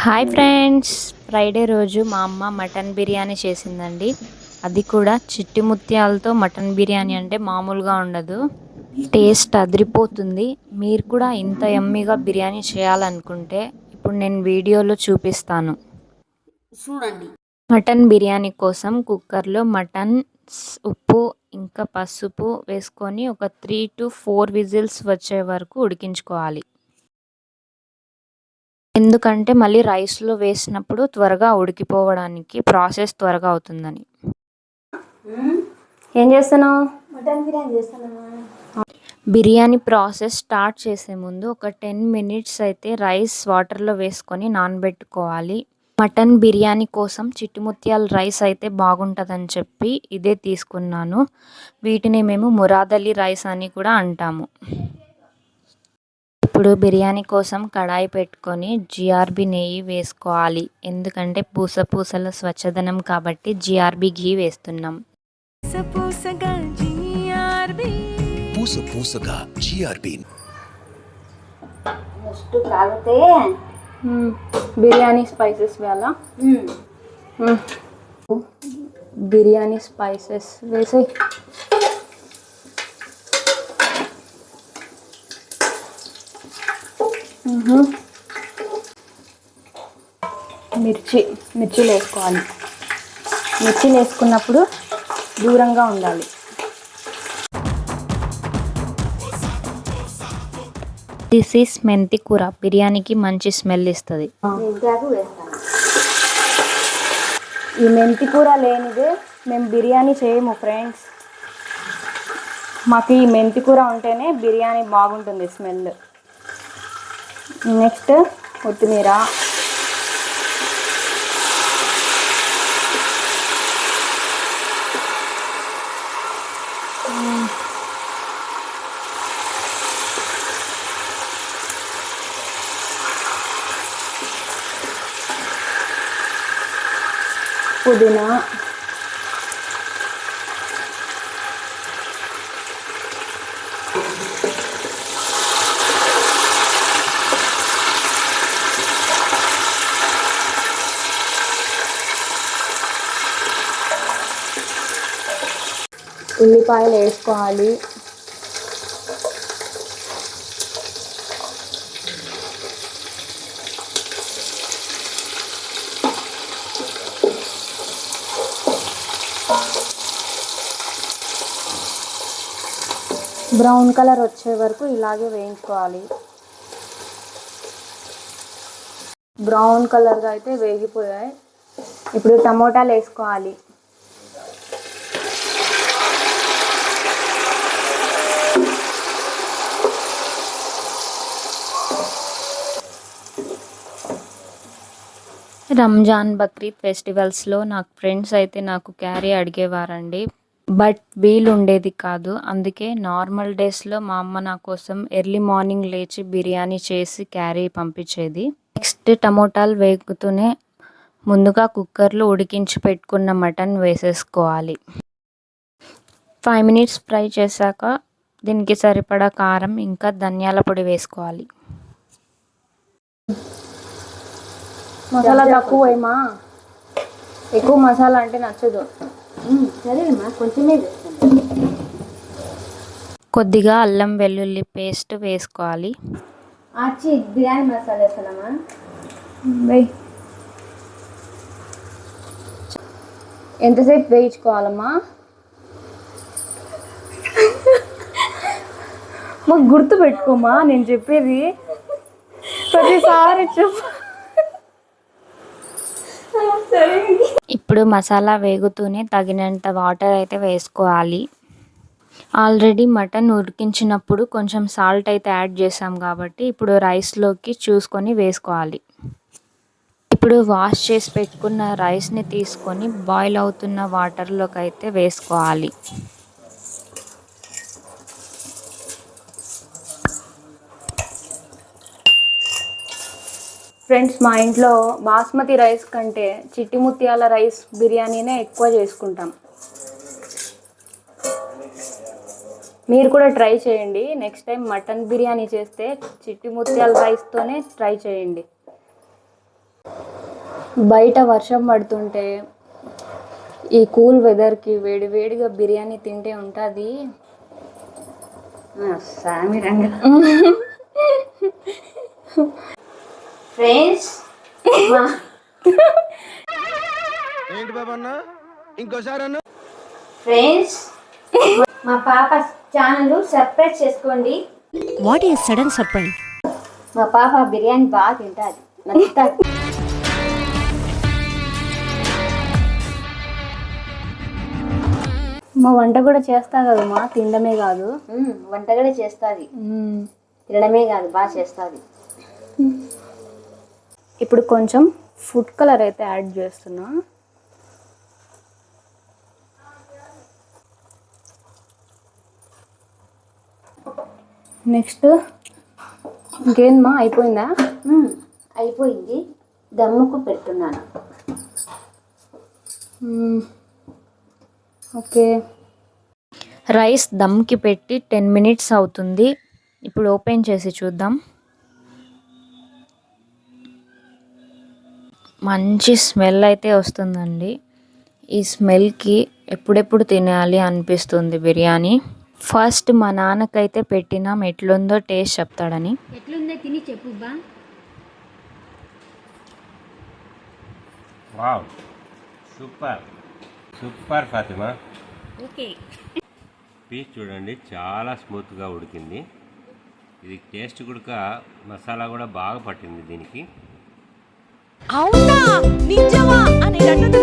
Hi friends, Friday రోజు మా అమ్మ మటన్ బిర్యానీ చేసిందండి. అది కూడా చిట్టి ముత్యాలతో మటన్ బిర్యానీ అంటే మామూలుగా ఉండదు. టేస్ట్ అదిరిపోతుంది. మీరు కూడా ఇంత యమ్మీగా బిర్యానీ చేయాలనుకుంటే ఇప్పుడు నేను వీడియోలో చూపిస్తాను. చూడండి. మటన్ బిర్యానీ కోసం కుక్కర్లో మటన్, ఉప్పు ఇంకా పసుపు వేసుకొని ఒక 3 to 4 విజిల్స్ వచ్చే వరకు ఉడికించుకోవాలి. ఎందుకంటే మళ్ళీ రైస్లో వేసినప్పుడు త్వరగా ఉడికిపోవడానికి ప్రాసెస్ త్వరగా అవుతుందని. ఏం చేస్తున్నావు? మటన్ బిర్యానీ చేస్తాను. బిర్యానీ ప్రాసెస్ స్టార్ట్ చేసే ముందు ఒక 10 మినిట్స్ అయితే రైస్ వాటర్లో వేసుకొని నానబెట్టుకోవాలి. మటన్ బిర్యానీ కోసం చిట్టుముత్యాల రైస్ అయితే బాగుంటుందని చెప్పి ఇదే తీసుకున్నాను. వీటిని మేము మురాదలి రైస్ అని కూడా అంటాము. ఇప్పుడు బిర్యానీ కోసం కడాయి పెట్టుకొని జిఆర్బి నెయ్యి వేసుకోవాలి. ఎందుకంటే పూసల స్వచ్ఛదనం కాబట్టి జిఆర్బి ఘీ వేస్తున్నాం. నెక్స్ట్ కాగితే బిర్యానీ స్పైసెస్ వేయాలా? బిర్యానీ స్పైసెస్ వేసి మిర్చీలు వేసుకోవాలి. మిర్చీలు వేసుకున్నప్పుడు దూరంగా ఉండాలి. దిస్ ఈస్ మెంతి కూర. బిర్యానీకి మంచి స్మెల్ ఇస్తుంది. ఈ మెంతి కూర లేనిదే మేము బిర్యానీ చేయము ఫ్రెండ్స్. మాకు ఈ మెంతి కూర ఉంటేనే బిర్యానీ బాగుంటుంది స్మెల్. నెక్స్ట్ కొత్తిమీర, పుదీనా, ఉల్లిపాయలు వేసుకోవాలి. బ్రౌన్ కలర్ వచ్చే వరకు ఇలాగే వేయించుకోవాలి. బ్రౌన్ కలర్గా అయితే వేగిపోయాయి. ఇప్పుడు టమోటాలు వేసుకోవాలి. రంజాన్, బక్రీద్ ఫెస్టివల్స్లో నాకు ఫ్రెండ్స్ అయితే నాకు క్యారీ అడిగేవారండి. బట్ వీలు ఉండేది కాదు. అందుకే నార్మల్ డేస్లో మా అమ్మ నా కోసం ఎర్లీ మార్నింగ్ లేచి బిర్యానీ చేసి క్యారీ పంపించేది. నెక్స్ట్ టమోటాలు వేగుతూనే ముందుగా కుక్కర్లో ఉడికించి పెట్టుకున్న మటన్ వేసేసుకోవాలి. 5 మినిట్స్ ఫ్రై చేశాక దీనికి సరిపడా కారం ఇంకా ధనియాల పొడి వేసుకోవాలి. మసాలా తక్కువ వేయమా? ఎక్కువ మసాలా అంటే నచ్చదు. సరేమ్మా, కొంచెమే వేస్తాను. కొద్దిగా అల్లం వెల్లుల్లి పేస్ట్ వేసుకోవాలి. బిర్యానీ మసాలా వేస్తానమ్మా. ఎంతసేపు వేయించుకోవాలమ్మా? మాకు గుర్తు పెట్టుకోమా నేను చెప్పేది. ప్రతిసారి ఇప్పుడు మసాలా వేగుతూనే తగినంత వాటర్ అయితే వేసుకోవాలి. ఆల్రెడీ మటన్ ఉడికించినప్పుడు కొంచెం సాల్ట్ అయితే యాడ్ చేసాం కాబట్టి ఇప్పుడు రైస్లోకి చూసుకొని వేసుకోవాలి. ఇప్పుడు వాష్ చేసి పెట్టుకున్న రైస్ని తీసుకొని బాయిల్ అవుతున్న వాటర్లోకి అయితే వేసుకోవాలి. ఫ్రెండ్స్, మా ఇంట్లో బాస్మతి రైస్ కంటే చిట్టి ముత్యాల రైస్ బిర్యానీనే ఎక్కువ చేసుకుంటాం. మీరు కూడా ట్రై చేయండి. నెక్స్ట్ టైం మటన్ బిర్యానీ చేస్తే చిట్టి ముత్యాల రైస్తోనే ట్రై చేయండి. బయట వర్షం పడుతుంటే ఈ కూల్ వెదర్కి వేడి వేడిగా బిర్యానీ తింటే ఉంటుంది. సామి రంగు ఫ్రెండ్స్, ఏంటి బాబన్న ఇంకోసారి అన్న ఫ్రెండ్స్, మా పాప ఛానల్ సబ్స్క్రైబ్ చేసుకోండి. What is sudden surprise? మా పాప బిర్యానీ బాగా తింటుంది, నచ్చుతుంది. మా వంట కూడా చేస్తా కదమ్మా, తినడమే కాదు. వంట కూడా చేస్తుంది, తినడమే కాదు బాగా చేస్తుంది. ఇప్పుడు కొంచెం ఫుడ్ కలర్ అయితే యాడ్ చేస్తున్నా. నెక్స్ట్ ఇంకేందమ్మా, అయిపోయిందా? అయిపోయింది, దమ్ముకు పెడుతున్నాను. ఓకే, రైస్ దమ్కి పెట్టి 10 minutes అవుతుంది. ఇప్పుడు ఓపెన్ చేసి చూద్దాం. మంచి స్మెల్ అయితే వస్తుందండి. ఈ స్మెల్కి ఎప్పుడెప్పుడు తినాలి అనిపిస్తుంది బిర్యానీ. ఫస్ట్ మా నాన్నకైతే పెట్టినాం, ఎట్లుందో టేస్ట్ చెప్తాడని. ఎట్లుందో తిని చెప్పు బా. Wow, super super Fatima. Okay, piece చూడండి చాలా స్మూత్గా ఉడికింది. ఇది టేస్ట్ కూడా మసాలా కూడా బాగా పట్టింది దీనికి. అవునా నిజమా అనేటట్టు